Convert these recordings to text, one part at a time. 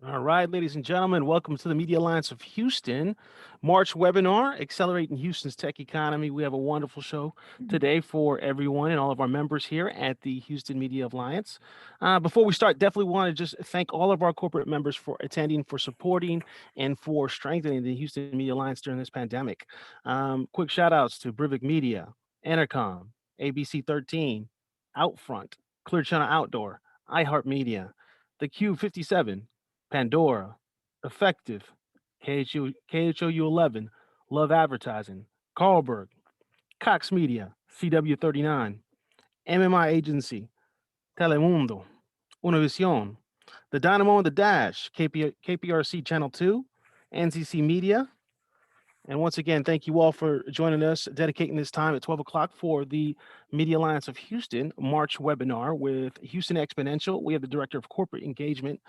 All right, ladies and gentlemen, welcome to the Media Alliance of Houston March webinar, Accelerating Houston's Tech Economy. We have a wonderful show today for everyone and all of our members here at the Houston Media Alliance. Before we start, definitely want to just thank all of our corporate members for attending, for supporting, and for strengthening the Houston Media Alliance during this pandemic. Quick shout outs to Brivik Media, Entercom, ABC 13, Outfront, Clear Channel Outdoor, iHeartMedia, the Q57, Pandora, Effective, KHOU 11, Love Advertising, Carlberg, Cox Media, CW 39, MMI Agency, Telemundo, Univision, The Dynamo and the Dash, KPRC Channel 2, NCC Media. And once again, thank you all for joining us, dedicating this time at 12 o'clock for the Media Alliance of Houston March webinar with Houston Exponential. We have the Director of Corporate Engagement,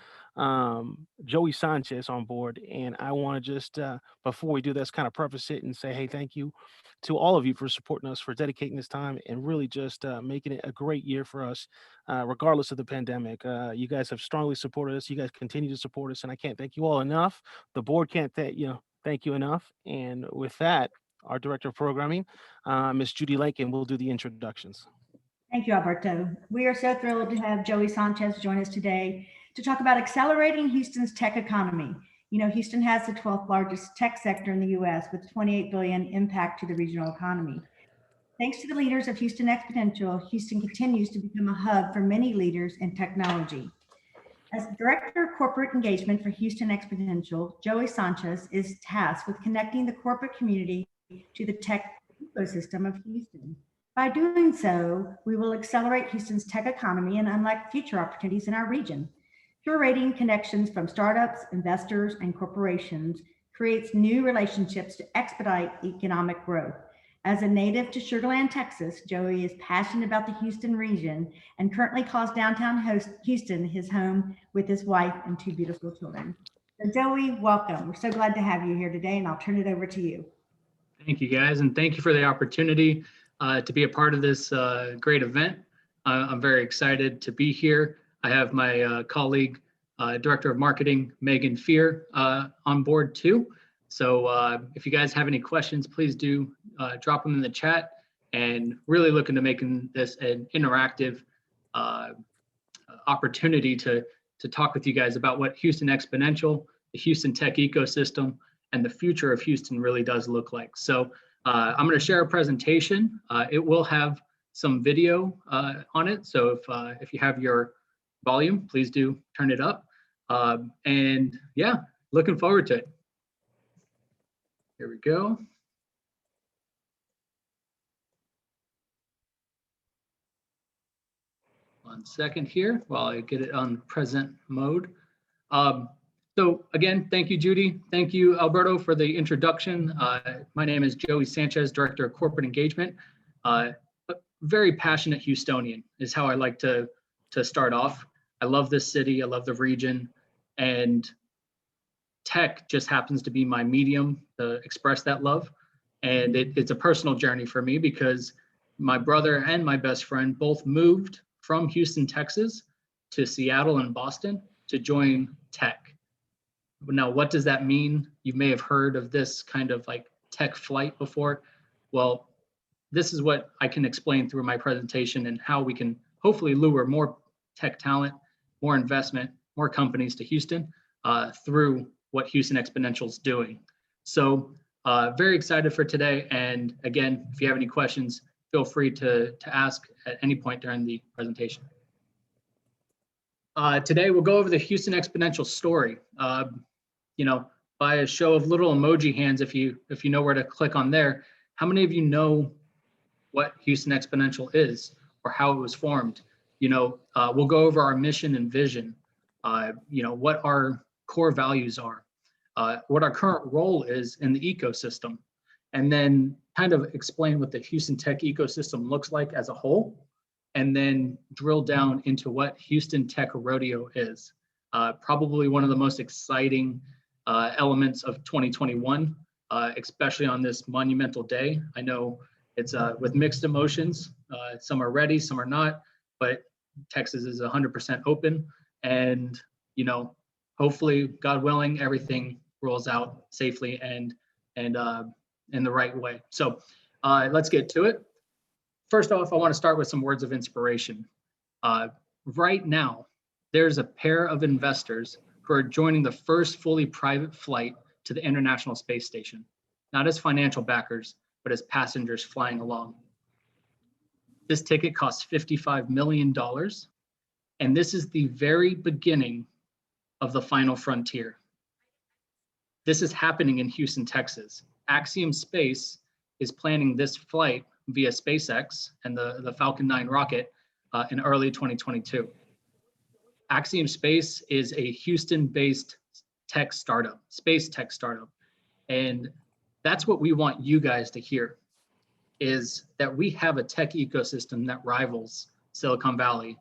Joey Sanchez, on board. And I want to just, before we do this, kind of preface it and say, hey, thank you to all of you for supporting us, for dedicating this time, and really just making it a great year for us, regardless of the pandemic. You guys have strongly supported us. You guys continue to support us, and I can't thank you all enough. The board can't thank you enough. And with that, our Director of Programming, Ms. Judy Lincoln, will do the introductions. Thank you, Alberto. We are so thrilled to have Joey Sanchez join us today to talk about accelerating Houston's tech economy. You know, Houston has the 12th largest tech sector in the U.S. with 28 billion impact to the regional economy. Thanks to the leaders of Houston Exponential, Houston continues to become a hub for many leaders in technology. As Director of Corporate Engagement for Houston Exponential, Joey Sanchez is tasked with connecting the corporate community to the tech ecosystem of Houston. By doing so, we will accelerate Houston's tech economy and unlock future opportunities in our region. Curating connections from startups, investors, and corporations creates new relationships to expedite economic growth. As a native to Sugar Land, Texas, Joey is passionate about the Houston region and currently calls downtown Houston his home with his wife and two beautiful children. So Joey, welcome. We're so glad to have you here today, and I'll turn it over to you. Thank you, guys, and thank you for the opportunity to be a part of this great event. I'm very excited to be here. I have my colleague, Director of Marketing, Megan Fear, on board too. So if you guys have any questions, please do drop them in the chat, and really looking to making this an interactive opportunity to talk with you guys about what Houston Exponential, the Houston tech ecosystem, and the future of Houston really does look like. So I'm going to share a presentation. It will have some video on it. So if you have your volume, please do turn it up. And yeah, looking forward to it. Here we go. One second here while I get it on present mode. So again, thank you, Judy. Thank you, Alberto, for the introduction. My name is Joey Sanchez, Director of Corporate Engagement. Very passionate Houstonian is how I like to start off. I love this city, I love the region, and tech just happens to be my medium to express that love. And it's a personal journey for me because my brother and my best friend both moved from Houston, Texas to Seattle and Boston to join tech. Now, what does that mean? You may have heard of this kind of like tech flight before. Well, this is what I can explain through my presentation and how we can hopefully lure more tech talent, more investment, more companies to Houston through what Houston Exponential is doing. So very excited for today. And again, if you have any questions, feel free to ask at any point during the presentation. Today, we'll go over the Houston Exponential story. By a show of little emoji hands, if you know where to click on there, how many of you know what Houston Exponential is or how it was formed? We'll go over our mission and vision, what our core values are, what our current role is in the ecosystem, and then kind of explain what the Houston tech ecosystem looks like as a whole, and then drill down into what Houston Tech Rodeo is. Probably one of the most exciting elements of 2021, especially on this monumental day. I know it's with mixed emotions. Some are ready, some are not, but Texas is 100% open. And, hopefully, God willing, everything rolls out safely and in the right way. So let's get to it. First off, I want to start with some words of inspiration. Right now, there's a pair of investors who are joining the first fully private flight to the International Space Station, not as financial backers, but as passengers flying along. This ticket costs $55 million, and this is the very beginning of the final frontier. This is happening in Houston, Texas. Axiom Space is planning this flight via SpaceX and the Falcon 9 rocket in early 2022. Axiom Space is a Houston-based tech startup, space tech startup. And that's what we want you guys to hear, is that we have a tech ecosystem that rivals Silicon Valley,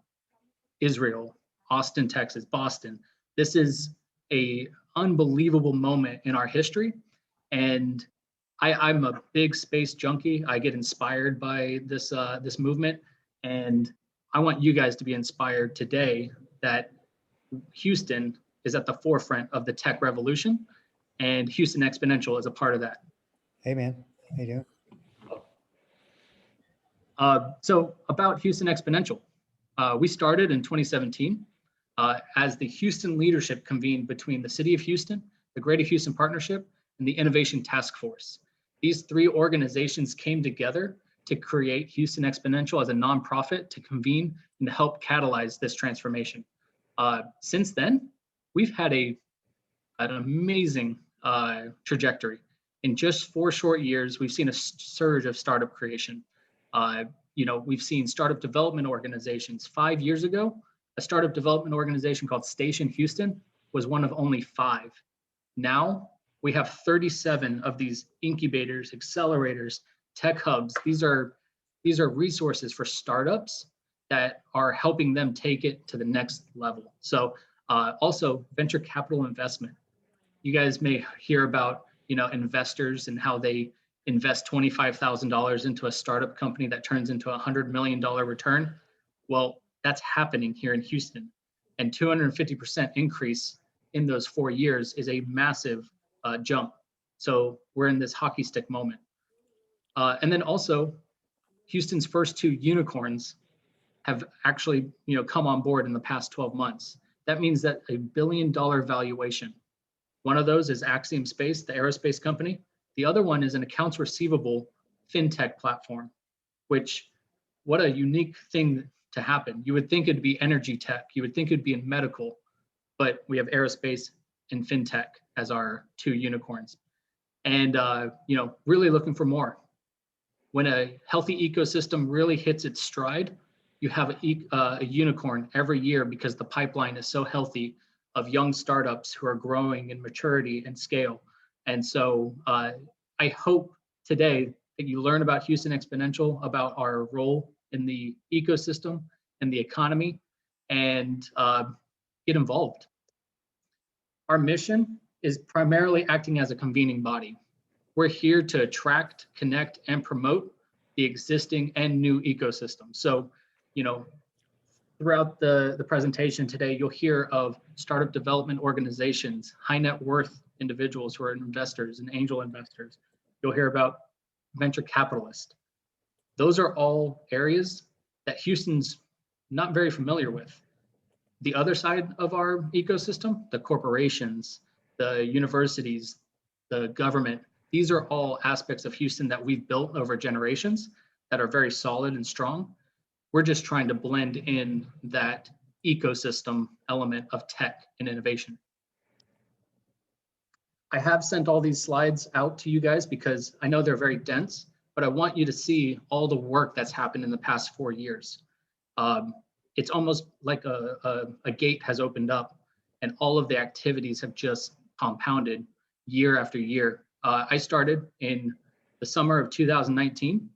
Israel, Austin, Texas, Boston. This is an unbelievable moment in our history. And I'm a big space junkie. I get inspired by this movement. And I want you guys to be inspired today that Houston is at the forefront of the tech revolution, and Houston Exponential is a part of that. Hey, man. How you doing? So about Houston Exponential, we started in 2017 as the Houston leadership convened between the City of Houston, the Greater Houston Partnership, and the Innovation Task Force. These three organizations came together to create Houston Exponential as a nonprofit to convene and to help catalyze this transformation. Since then, we've had an amazing trajectory. In just 4 short years, we've seen a surge of startup creation. We've seen startup development organizations. 5 years ago, a startup development organization called Station Houston was one of only 5. Now we have 37 of these incubators, accelerators, tech hubs. These are resources for startups that are helping them take it to the next level. So also venture capital investment. You guys may hear about investors and how they invest $25,000 into a startup company that turns into a $100 million return. Well, that's happening here in Houston, and 250% increase in those 4 years is a massive jump. So we're in this hockey stick moment. And then also, Houston's first 2 unicorns have actually come on board in the past 12 months. That means that $1 billion valuation. One of those is Axiom Space, the aerospace company. The other one is an accounts receivable fintech platform, which, what a unique thing to happen. You would think it'd be energy tech, you would think it'd be in medical, but we have aerospace and fintech as our 2 unicorns. And really looking for more. When a healthy ecosystem really hits its stride, you have a unicorn every year because the pipeline is so healthy of young startups who are growing in maturity and scale. And so I hope today that you learn about Houston Exponential, about our role in the ecosystem and the economy, and get involved. Our mission is primarily acting as a convening body. We're here to attract, connect, and promote the existing and new ecosystem. So, throughout the presentation today, you'll hear of startup development organizations, high net worth individuals who are investors and angel investors. You'll hear about venture capitalists. Those are all areas that Houston's not very familiar with. The other side of our ecosystem, the corporations, the universities, the government, these are all aspects of Houston that we've built over generations that are very solid and strong. We're just trying to blend in that ecosystem element of tech and innovation. I have sent all these slides out to you guys because I know they're very dense, but I want you to see all the work that's happened in the past 4 years. It's almost like a gate has opened up and all of the activities have just compounded year after year. I started in the summer of 2019.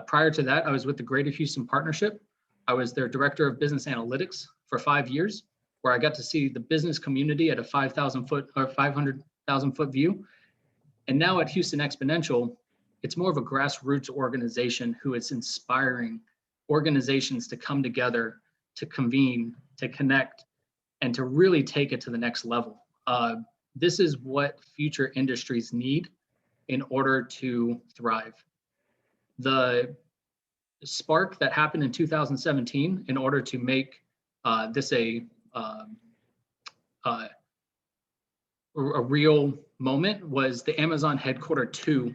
Prior to that, I was with the Greater Houston Partnership. I was their Director of Business Analytics for 5 years, where I got to see the business community at a 500,000 foot view. And now at Houston Exponential, it's more of a grassroots organization who is inspiring organizations to come together, to convene, to connect, and to really take it to the next level. This is what future industries need in order to thrive. The spark that happened in 2017 in order to make this a real moment was the Amazon Headquarter 2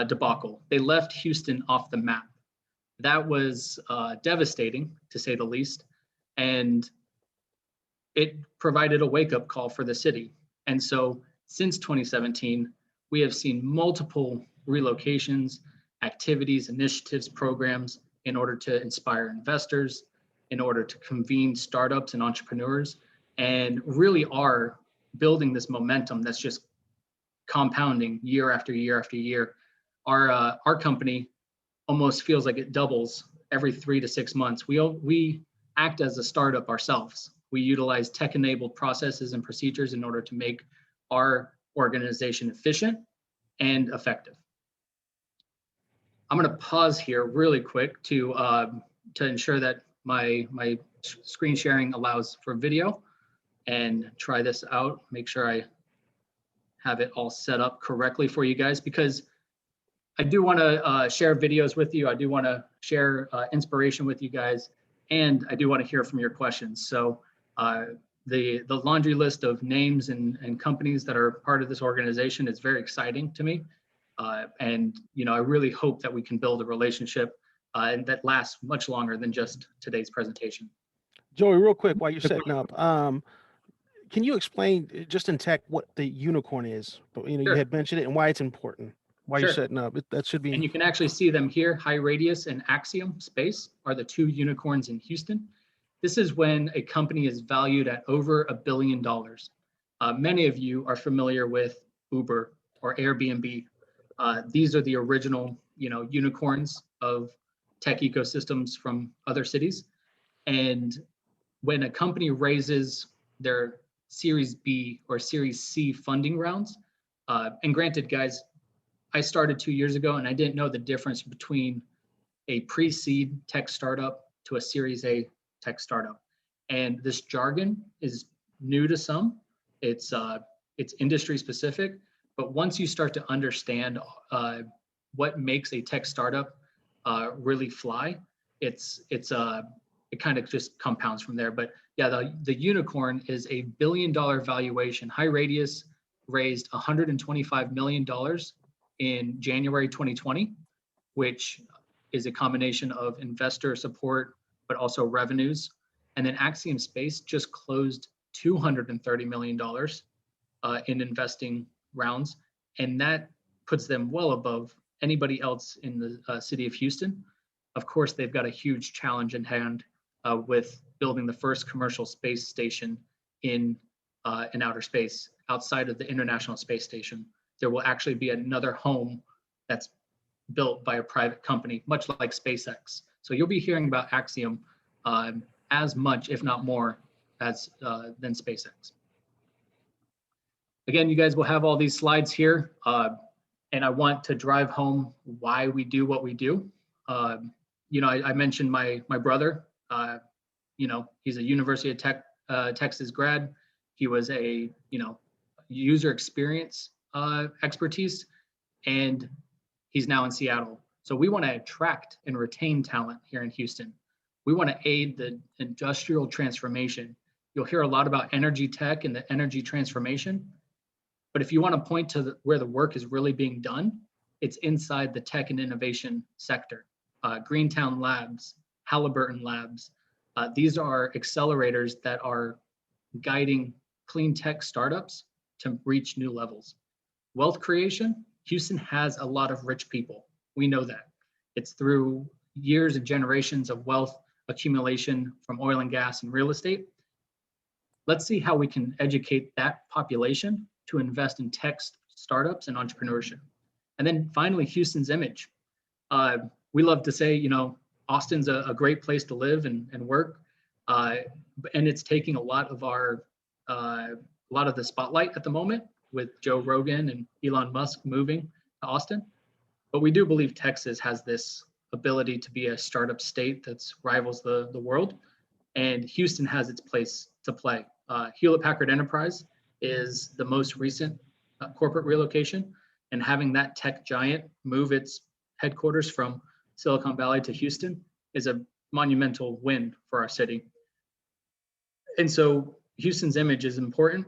debacle. They left Houston off the map. That was devastating, to say the least, and it provided a wake-up call for the city. And so since 2017, we have seen multiple relocations, activities, initiatives, programs in order to inspire investors, in order to convene startups and entrepreneurs, and really are building this momentum that's just compounding year after year after year. Our company almost feels like it doubles every 3 to 6 months. We act as a startup ourselves. We utilize tech-enabled processes and procedures in order to make our organization efficient and effective. I'm going to pause here really quick to ensure that my screen sharing allows for video, and try this out. Make sure I have it all set up correctly for you guys, because I do want to share videos with you. I do want to share inspiration with you guys, and I do want to hear from your questions. So the laundry list of names and companies that are part of this organization is very exciting to me. And I really hope that we can build a relationship and that lasts much longer than just today's presentation. Joey, real quick, while you're setting up, can you explain just in tech what the unicorn is? But you Sure. had mentioned it and why it's important. While you're Sure. setting up, that should be. And you can actually see them here. High Radius and Axiom Space are the 2 unicorns in Houston. This is when a company is valued at over $1 billion. Many of you are familiar with Uber or Airbnb. These are the original, unicorns of tech ecosystems from other cities. And when a company raises their Series B or Series C funding rounds, and granted, guys, I started 2 years ago and I didn't know the difference between a pre-seed tech startup to a Series A tech startup. And this jargon is new to some. It's industry specific, but once you start to understand what makes a tech startup really fly, it kind of just compounds from there. But yeah, the unicorn is a $1 billion valuation. High Radius raised $125 million in January 2020, which is a combination of investor support, but also revenues. And then Axiom Space just closed $230 million in investing rounds. And that puts them well above anybody else in the city of Houston. Of course, they've got a huge challenge in hand with building the first commercial space station in outer space outside of the International Space Station. There will actually be another home that's built by a private company, much like SpaceX. So you'll be hearing about Axiom as much, if not more, than SpaceX. Again, you guys will have all these slides here, and I want to drive home why we do what we do. I mentioned my brother. He's a University of Texas grad. He was a user experience expertise, and he's now in Seattle. So we want to attract and retain talent here in Houston. We want to aid the industrial transformation. You'll hear a lot about energy tech and the energy transformation, but if you want to point to where the work is really being done, it's inside the tech and innovation sector. Greentown Labs, Halliburton Labs, these are accelerators that are guiding clean tech startups to reach new levels. Wealth creation, Houston has a lot of rich people. We know that. It's through years and generations of wealth accumulation from oil and gas and real estate. Let's see how we can educate that population to invest in tech startups and entrepreneurship. And then finally, Houston's image. We love to say, Austin's a great place to live and work, and it's taking a lot of the spotlight at the moment with Joe Rogan and Elon Musk moving to Austin. But we do believe Texas has this ability to be a startup state that rivals the world, and Houston has its place to play. Hewlett Packard Enterprise is the most recent corporate relocation, and having that tech giant move its headquarters from Silicon Valley to Houston is a monumental win for our city. And so Houston's image is important,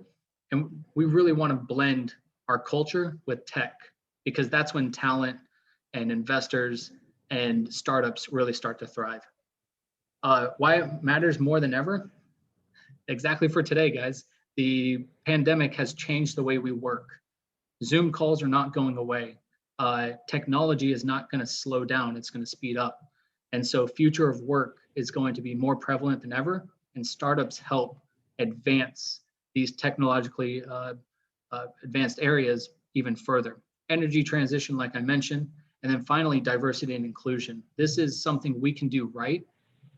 and we really want to blend our culture with tech, because that's when talent and investors and startups really start to thrive. Why it matters more than ever? Exactly for today, guys. The pandemic has changed the way we work. Zoom calls are not going away. Technology is not going to slow down, it's going to speed up. And so future of work is going to be more prevalent than ever, and startups help advance these technologically advanced areas even further. Energy transition, like I mentioned, and then finally, diversity and inclusion. This is something we can do right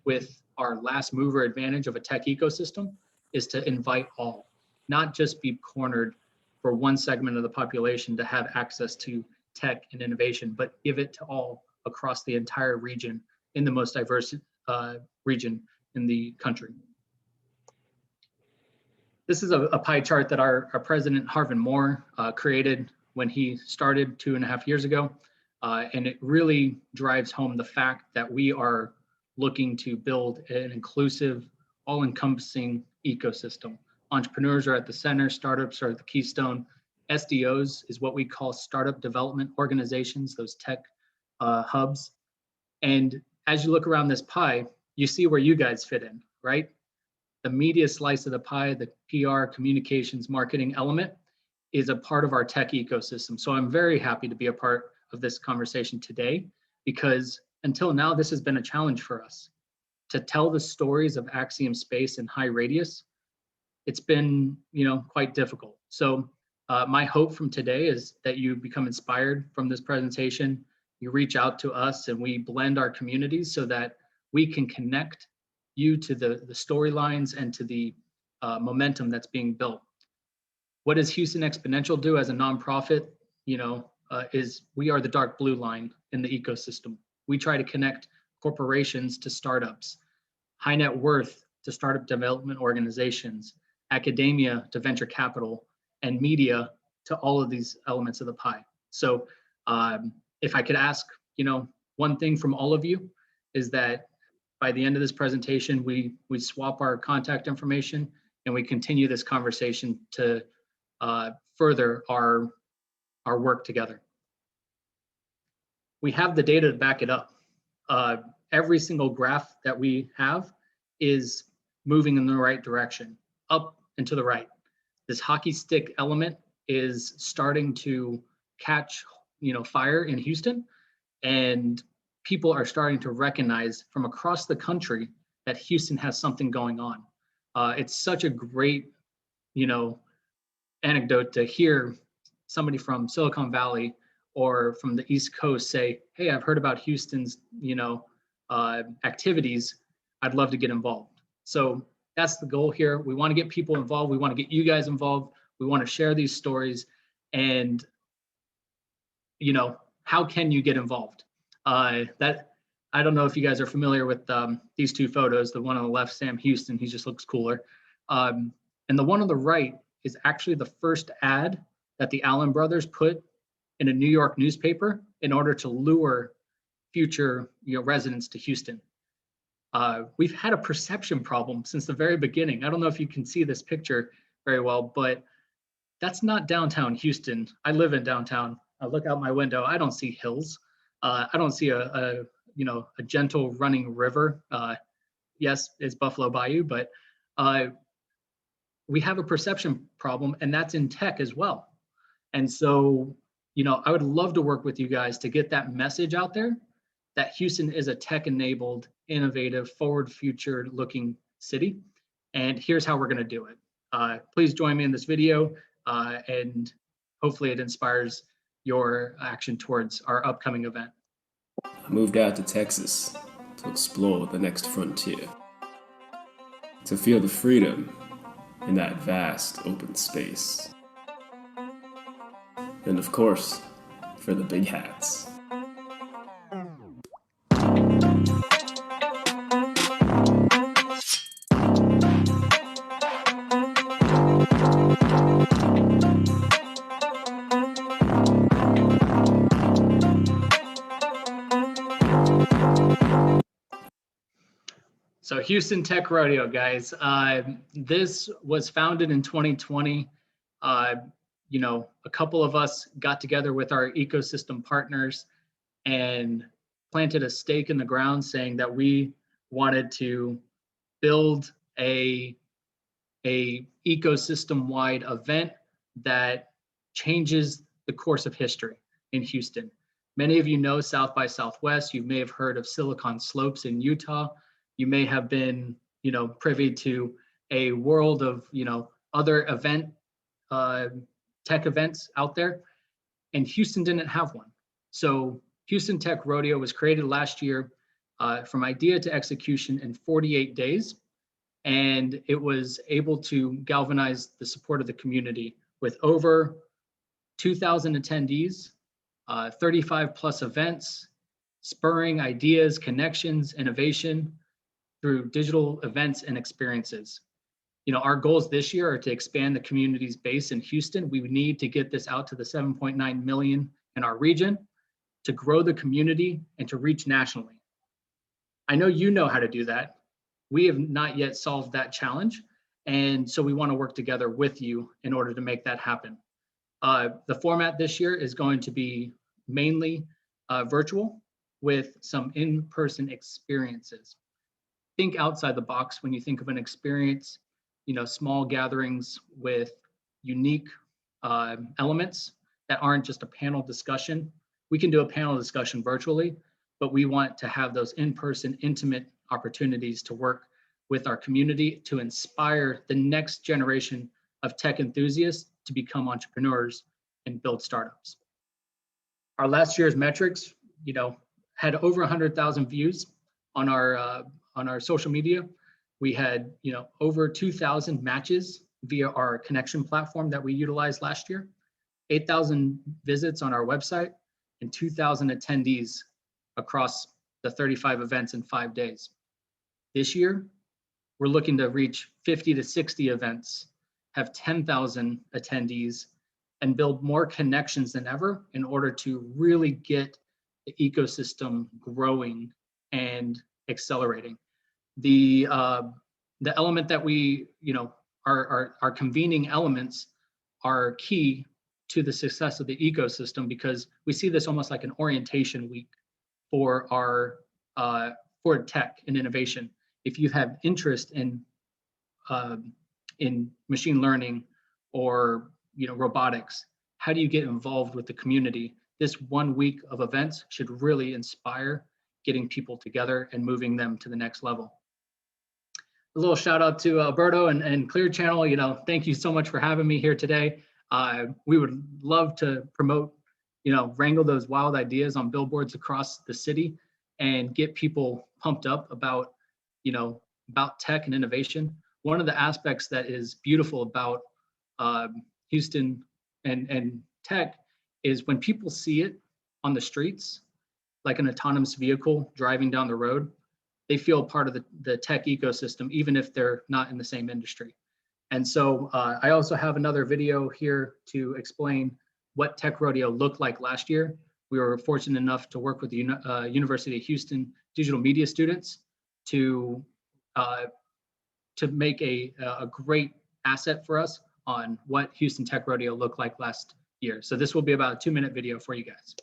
with our last mover advantage of a tech ecosystem, is to invite all, not just be cornered for one segment of the population to have access to tech and innovation, but give it to all across the entire region, in the most diverse region in the country. This is a pie chart that our president, Harvin Moore, created when he started 2.5 years ago. And it really drives home the fact that we are looking to build an inclusive, all-encompassing ecosystem. Entrepreneurs are at the center, startups are the keystone. SDOs is what we call startup development organizations, those tech hubs. And as you look around this pie, you see where you guys fit in, right? The media slice of the pie, the PR, communications, marketing element is a part of our tech ecosystem. So I'm very happy to be a part of this conversation today, because until now, this has been a challenge for us. To tell the stories of Axiom Space and High Radius, it's been, quite difficult. So my hope from today is that you become inspired from this presentation, you reach out to us, and we blend our communities so that we can connect you to the storylines and to the momentum that's being built. What does Houston Exponential do as a nonprofit? Is we are the dark blue line in the ecosystem. We try to connect corporations to startups, high net worth to startup development organizations, academia to venture capital, and media to all of these elements of the pie. So if I could ask, one thing from all of you, is that by the end of this presentation, we swap our contact information and we continue this conversation to further our work together. We have the data to back it up. Every single graph that we have is moving in the right direction, up and to the right. This hockey stick element is starting to catch, fire in Houston, and people are starting to recognize from across the country that Houston has something going on. It's such a great, anecdote to hear somebody from Silicon Valley or from the East Coast say, "Hey, I've heard about Houston's, activities. I'd love to get involved." So that's the goal here. We want to get people involved. We want to get you guys involved. We want to share these stories. And, how can you get involved? I don't know if you guys are familiar with these two photos. The one on the left, Sam Houston, he just looks cooler. And the one on the right is actually the first ad that the Allen brothers put in a New York newspaper in order to lure future residents to Houston. We've had a perception problem since the very beginning. I don't know if you can see this picture very well, but that's not downtown Houston. I live in downtown. I look out my window, I don't see hills. I don't see a gentle running river. Yes, it's Buffalo Bayou, but we have a perception problem, and that's in tech as well. And so, I would love to work with you guys to get that message out there, that Houston is a tech-enabled, innovative, forward future-looking city. And here's how we're going to do it. Please join me in this video, and hopefully it inspires your action towards our upcoming event. I moved out to Texas to explore the next frontier, to feel the freedom in that vast open space. And of course, for the big hats. So Houston Tech Rodeo, guys. This was founded in 2020. A couple of us got together with our ecosystem partners and planted a stake in the ground saying that we wanted to build a ecosystem-wide event that changes the course of history in Houston. Many of you know South by Southwest. You may have heard of Silicon Slopes in Utah. You may have been, privy to a world of, other tech events out there, and Houston didn't have one. So Houston Tech Rodeo was created last year from idea to execution in 48 days. And it was able to galvanize the support of the community with over 2,000 attendees, 35 plus events, spurring ideas, connections, innovation through digital events and experiences. Our goals this year are to expand the community's base in Houston. We need to get this out to the 7.9 million in our region, to grow the community and to reach nationally. I know you know how to do that. We have not yet solved that challenge. And so we want to work together with you in order to make that happen. The format this year is going to be mainly virtual with some in-person experiences. Think outside the box when you think of an experience, small gatherings with unique elements that aren't just a panel discussion. We can do a panel discussion virtually, but we want to have those in-person intimate opportunities to work with our community to inspire the next generation of tech enthusiasts to become entrepreneurs and build startups. Our last year's metrics, had over 100,000 views on our social media. We had, over 2,000 matches via our connection platform that we utilized last year, 8,000 visits on our website, and 2,000 attendees across the 35 events in 5 days. This year, we're looking to reach 50 to 60 events, have 10,000 attendees, and build more connections than ever in order to really get the ecosystem growing and accelerating. The element that we, our convening elements are key to the success of the ecosystem, because we see this almost like an orientation week for our for tech and innovation. If you have interest in machine learning or robotics, how do you get involved with the community? This 1 week of events should really inspire getting people together and moving them to the next level. A little shout out to Alberto and Clear Channel. Thank you so much for having me here today. We would love to promote, wrangle those wild ideas on billboards across the city and get people pumped up about, about tech and innovation. One of the aspects that is beautiful about Houston and tech is when people see it on the streets, like an autonomous vehicle driving down the road, they feel part of the tech ecosystem, even if they're not in the same industry. And so I also have another video here to explain what Tech Rodeo looked like last year. We were fortunate enough to work with the University of Houston digital media students to make a great asset for us on what Houston Tech Rodeo looked like last year. So this will be about a 2-minute video for you guys.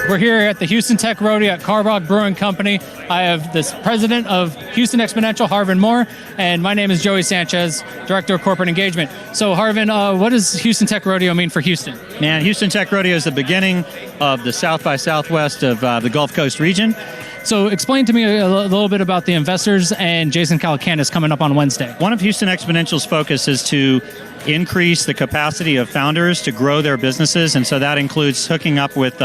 We're here at the Houston Tech Rodeo at Carbog Brewing Company. I have this president of Houston Exponential, Harvin Moore, and my name is Joey Sanchez, Director of Corporate Engagement. So Harvin, what does Houston Tech Rodeo mean for Houston? Man, Houston Tech Rodeo is the beginning of the South by Southwest of the Gulf Coast region. So explain to me a little bit about the investors and Jason Calacanis coming up on Wednesday. One of Houston Exponential's focus is to increase the capacity of founders to grow their businesses, and so that includes hooking up with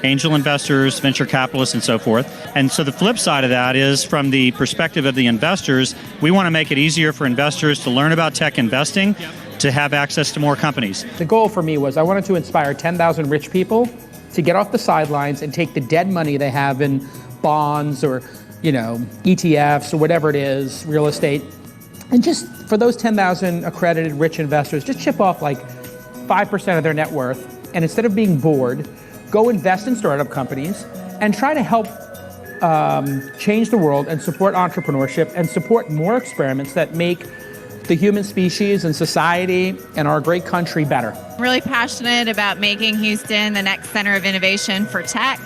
angel investors, venture capitalists, and so forth. And so the flip side of that is, from the perspective of the investors, we want to make it easier for investors to learn about tech investing, to have access to more companies. The goal for me was I wanted to inspire 10,000 rich people to get off the sidelines and take the dead money they have in bonds or, ETFs or whatever it is, real estate, and just for those 10,000 accredited rich investors, just chip off like 5% of their net worth. And instead of being bored, go invest in startup companies and try to help change the world and support entrepreneurship and support more experiments that make the human species and society and our great country better. I'm really passionate about making Houston the next center of innovation for tech.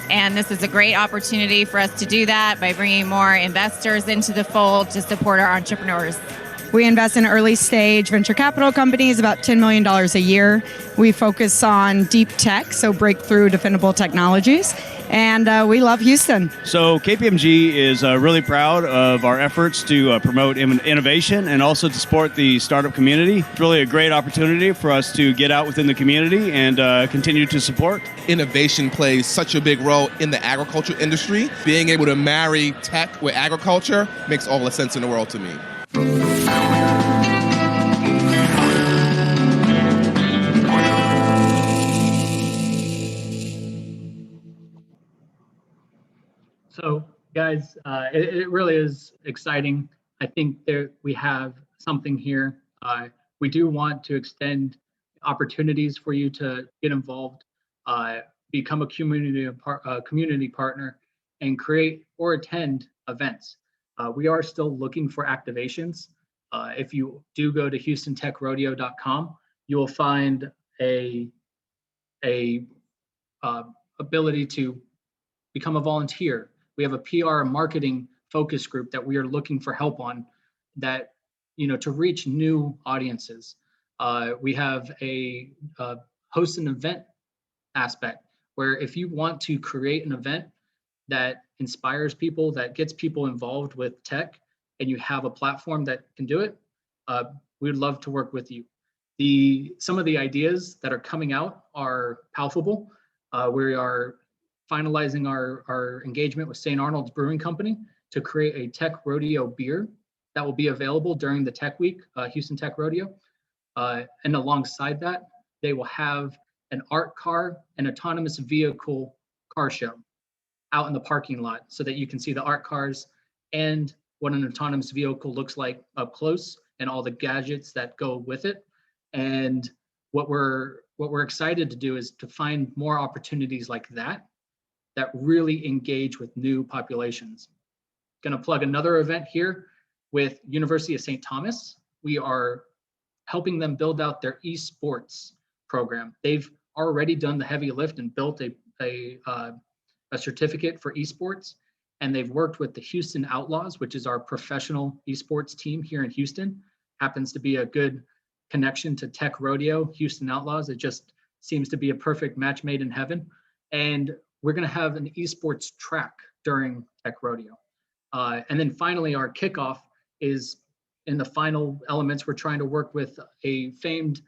And this is a great opportunity for us to do that by bringing more investors into the fold to support our entrepreneurs. We invest in early stage venture capital companies, about $10 million a year. We focus on deep tech, so breakthrough defendable technologies. And we love Houston. So KPMG is really proud of our efforts to promote innovation and also to support the startup community. It's really a great opportunity for us to get out within the community and continue to support. Innovation plays such a big role in the agriculture industry. Being able to marry tech with agriculture makes all the sense in the world to me. So guys, it really is exciting. I think we have something here. We do want to extend opportunities for you to get involved, become a community partner, and create or attend events. We are still looking for activations. If you do go to HoustonTechRodeo.com, you will find a ability to become a volunteer. We have a PR and marketing focus group that we are looking for help on, that to reach new audiences. We have a host an event aspect where if you want to create an event that inspires people, that gets people involved with tech, and you have a platform that can do it, we would love to work with you. Some of the ideas that are coming out are palpable. We are finalizing our engagement with St. Arnold's Brewing Company to create a tech rodeo beer that will be available during the Tech Week, Houston Tech Rodeo. And alongside that, they will have an art car and autonomous vehicle car show out in the parking lot so that you can see the art cars and what an autonomous vehicle looks like up close and all the gadgets that go with it. And what we're excited to do is to find more opportunities like that really engage with new populations. Gonna plug another event here with University of St. Thomas. We are helping them build out their esports program. They've already done the heavy lift and built a certificate for esports, and they've worked with the Houston Outlaws, which is our professional esports team here in Houston. Happens to be a good connection to Tech Rodeo, Houston Outlaws. It just seems to be a perfect match made in heaven. And we're going to have an esports track during Tech Rodeo. And then finally, our kickoff is in the final elements. We're trying to work with a famed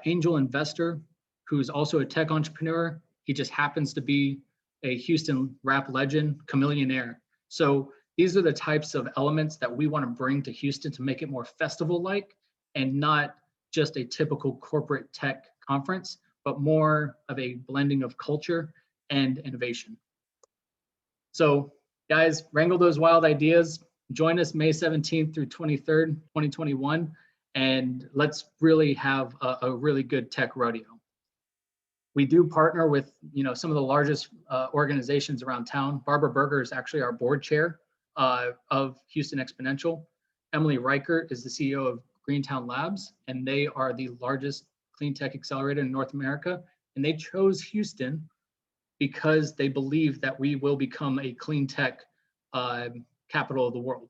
angel investor who's also a tech entrepreneur. He just happens to be a Houston rap legend, Chameleonaire. So these are the types of elements that we want to bring to Houston to make it more festival-like and not just a typical corporate tech conference, but more of a blending of culture and innovation. So guys, wrangle those wild ideas. Join us May 17th through 23rd, 2021, and let's really have a really good tech rodeo. We do partner with some of the largest organizations around town. Barbara Berger is actually our board chair of Houston Exponential. Emily Reichert is the CEO of Greentown Labs, and they are the largest clean tech accelerator in North America. And they chose Houston because they believe that we will become a clean tech capital of the world.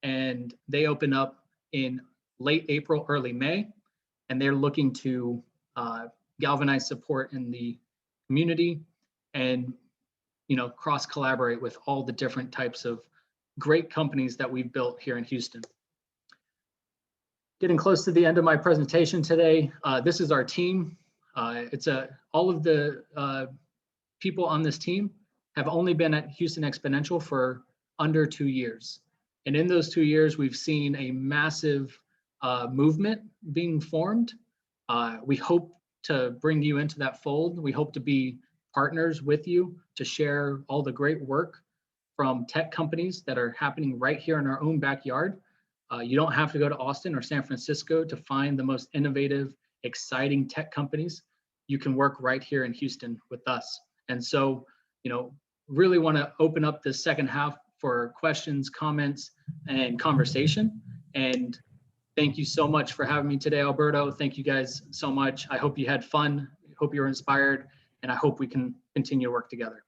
And they open up in late April, early May, and they're looking to galvanize support in the community and cross collaborate with all the different types of great companies that we've built here in Houston. Getting close to the end of my presentation today. This is our team. All of the people on this team have only been at Houston Exponential for under 2 years. And in those 2 years, we've seen a massive movement being formed. We hope to bring you into that fold. We hope to be partners with you to share all the great work from tech companies that are happening right here in our own backyard. You don't have to go to Austin or San Francisco to find the most innovative, exciting tech companies. you can work right here in Houston with us. And so, really want to open up this second half for questions, comments, and conversation. And thank you so much for having me today, Alberto. Thank you guys so much. I hope you had fun. I hope you were inspired, and I hope we can continue to work together.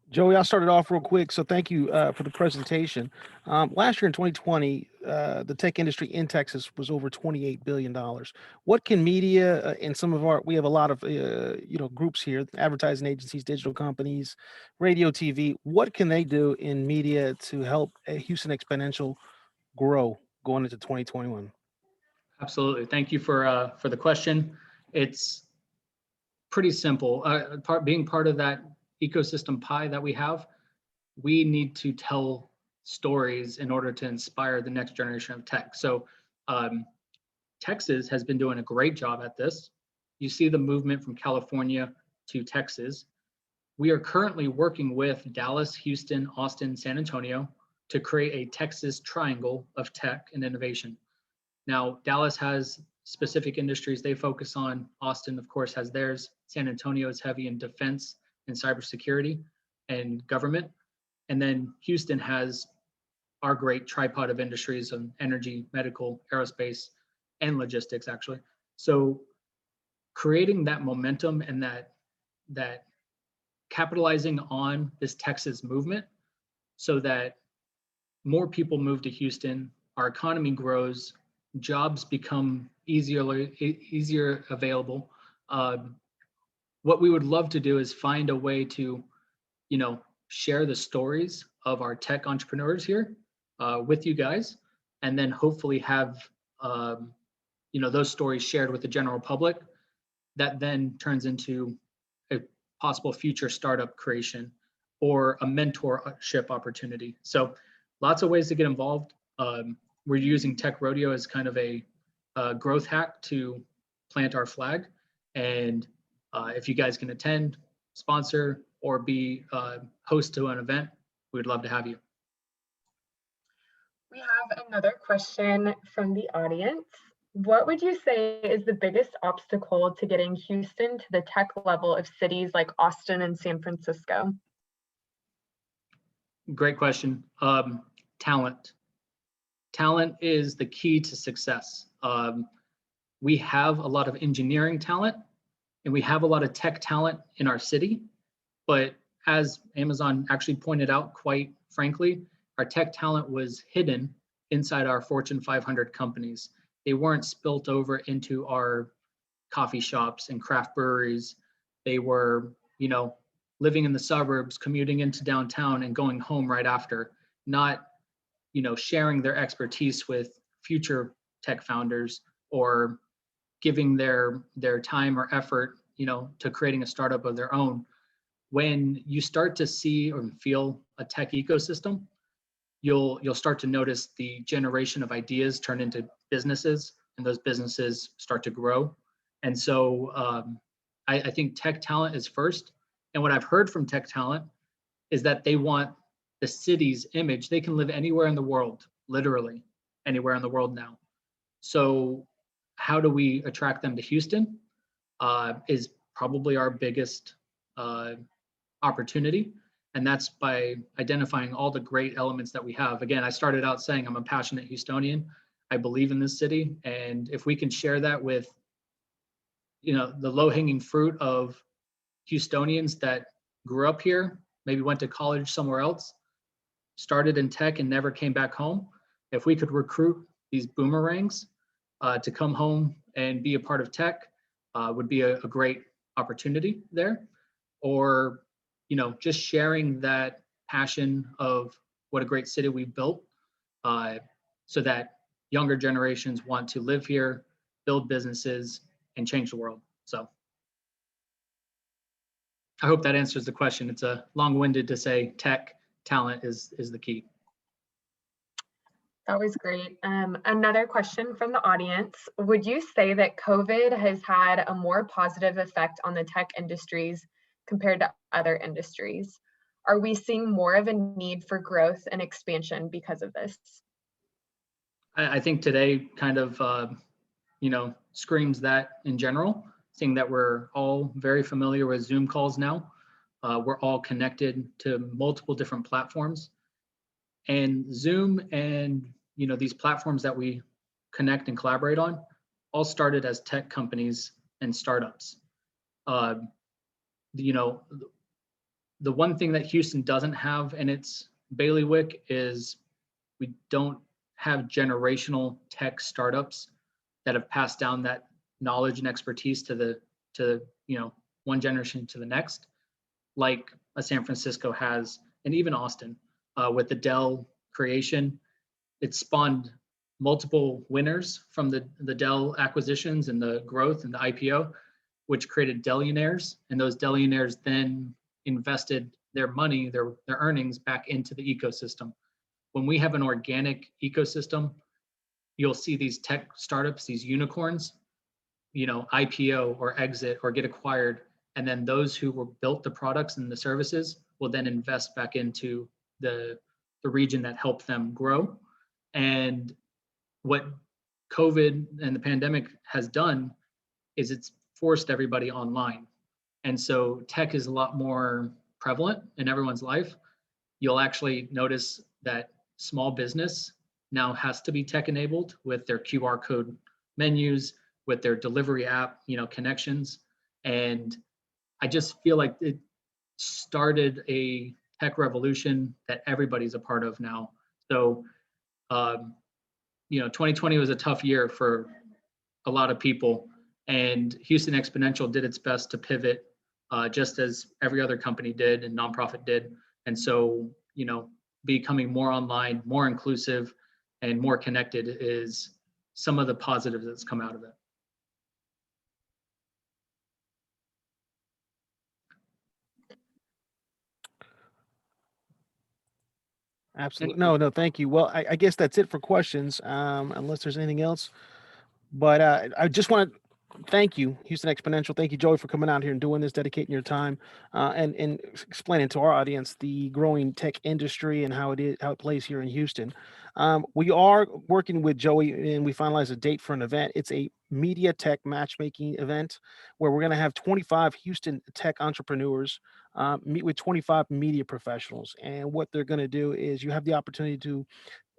Joey, I'll start it off real quick. So thank you for the presentation. Last year in 2020, the tech industry in Texas was over $28 billion. What can media and we have a lot of, groups here, advertising agencies, digital companies, radio, TV. What can they do in media to help Houston Exponential grow going into 2021? Absolutely. Thank you for the question. It's pretty simple. Being part of that ecosystem pie that we have, we need to tell stories in order to inspire the next generation of tech. So Texas has been doing a great job at this. You see the movement from California to Texas. We are currently working with Dallas, Houston, Austin, San Antonio to create a Texas triangle of tech and innovation. Now, Dallas has specific industries they focus on. Austin, of course, has theirs. San Antonio is heavy in defense and cybersecurity and government. And then Houston has our great tripod of industries of energy, medical, aerospace, and logistics, actually. So creating that momentum and that capitalizing on this Texas movement so that more people move to Houston, our economy grows, jobs become easier available. What we would love to do is find a way to, share the stories of our tech entrepreneurs here with you guys, and then hopefully have, those stories shared with the general public. That then turns into a possible future startup creation or a mentorship opportunity. So lots of ways to get involved. We're using Tech Rodeo as kind of a growth hack to plant our flag. And if you guys can attend, sponsor, or be host to an event, we'd love to have you. We have another question from the audience. What would you say is the biggest obstacle to getting Houston to the tech level of cities like Austin and San Francisco? Great question. Talent. Talent is the key to success. We have a lot of engineering talent and we have a lot of tech talent in our city, but as Amazon actually pointed out, quite frankly, our tech talent was hidden inside our Fortune 500 companies. They weren't spilt over into our coffee shops and craft breweries. They were, living in the suburbs, commuting into downtown and going home right after, not, sharing their expertise with future tech founders or giving their time or effort, to creating a startup of their own. When you start to see or feel a tech ecosystem, you'll start to notice the generation of ideas turn into businesses, and those businesses start to grow. And so I think tech talent is first. And what I've heard from tech talent is that they want the city's image. They can live anywhere in the world, literally anywhere in the world now. So how do we attract them to Houston is probably our biggest opportunity. And that's by identifying all the great elements that we have. Again, I started out saying I'm a passionate Houstonian. I believe in this city. And if we can share that with, the low-hanging fruit of Houstonians that grew up here, maybe went to college somewhere else, started in tech and never came back home. If we could recruit these boomerangs to come home and be a part of tech, would be a great opportunity there. Or, just sharing that passion of what a great city we've built so that younger generations want to live here, build businesses, and change the world. So I hope that answers the question. It's a long-winded to say tech talent is the key. That was great. Another question from the audience. Would you say that COVID has had a more positive effect on the tech industries compared to other industries? Are we seeing more of a need for growth and expansion because of this? I think today kind of, screams that in general. seeing that we're all very familiar with Zoom calls now. We're all connected to multiple different platforms, and Zoom and these platforms that we connect and collaborate on all started as tech companies and startups. The one thing that Houston doesn't have in its bailiwick is we don't have generational tech startups that have passed down that knowledge and expertise to one generation to the next, like a San Francisco has, and even Austin with the Dell creation. It spawned multiple winners from the Dell acquisitions and the growth and the IPO, which created Dellionaires, and those Dellionaires then invested their money, their earnings back into the ecosystem. When we have an organic ecosystem, you'll see these tech startups, these unicorns, IPO or exit or get acquired. And then those who built the products and the services will then invest back into the region that helped them grow. And what COVID and the pandemic has done is it's forced everybody online. And so tech is a lot more prevalent in everyone's life. You'll actually notice that small business now has to be tech enabled with their QR code menus, with their delivery app, connections. And I just feel like it started a tech revolution that everybody's a part of now. So, 2020 was a tough year for a lot of people, and Houston Exponential did its best to pivot just as every other company did and nonprofit did. And so, becoming more online, more inclusive, and more connected is some of the positives that's come out of it. Absolutely. No, thank you. Well, I guess that's it for questions, unless there's anything else. But I just want to thank you, Houston Exponential. Thank you, Joey, for coming out here and doing this, dedicating your time, and explaining to our audience the growing tech industry and how it plays here in Houston. We are working with Joey, and we finalized a date for an event. It's a media tech matchmaking event where we're going to have 25 Houston tech entrepreneurs meet with 25 media professionals. And what they're going to do is you have the opportunity to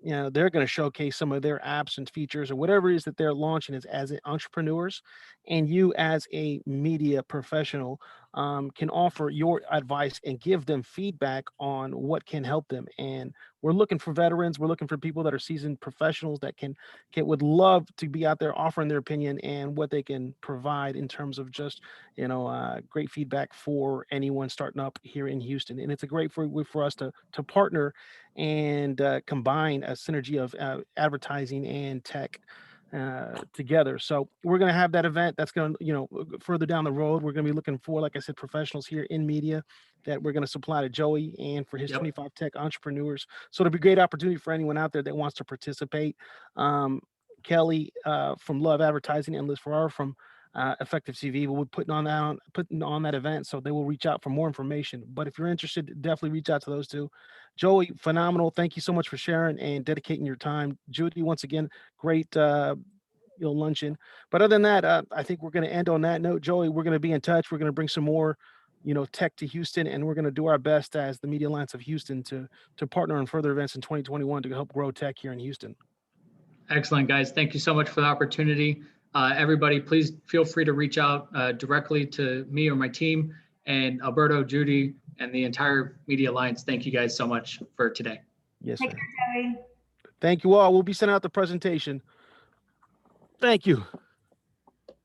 they're going to showcase some of their apps and features or whatever it is that they're launching as entrepreneurs. And you as a media professional can offer your advice and give them feedback on what can help them. And we're looking for veterans. We're looking for people that are seasoned professionals that would love to be out there offering their opinion and what they can provide in terms of just, great feedback for anyone starting up here in Houston. And it's a great way for us to partner and combine a synergy of advertising and tech together. So we're going to have that event that's going to, further down the road, we're going to be looking for, like I said, professionals here in media that we're going to supply to Joey and for his 25 tech entrepreneurs. So it'll be a great opportunity for anyone out there that wants to participate. Kelly from Love Advertising and Liz Farrar from Effective CV will be putting on that event, so they will reach out for more information. But if you're interested, definitely reach out to those two. Joey, phenomenal. Thank you so much for sharing and dedicating your time. Judy, once again, great luncheon. But other than that, I think we're going to end on that note. Joey, we're going to be in touch. We're going to bring some more tech to Houston, and we're going to do our best as the Media Alliance of Houston to partner on further events in 2021 to help grow tech here in Houston. Excellent, guys. Thank you so much for the opportunity. Everybody, please feel free to reach out directly to me or my team, and Alberto, Judy, and the entire Media Alliance. Thank you guys so much for today. Yes, Take sir. care, Joey. Thank you all. We'll be sending out the presentation. Thank you.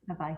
Bye-bye.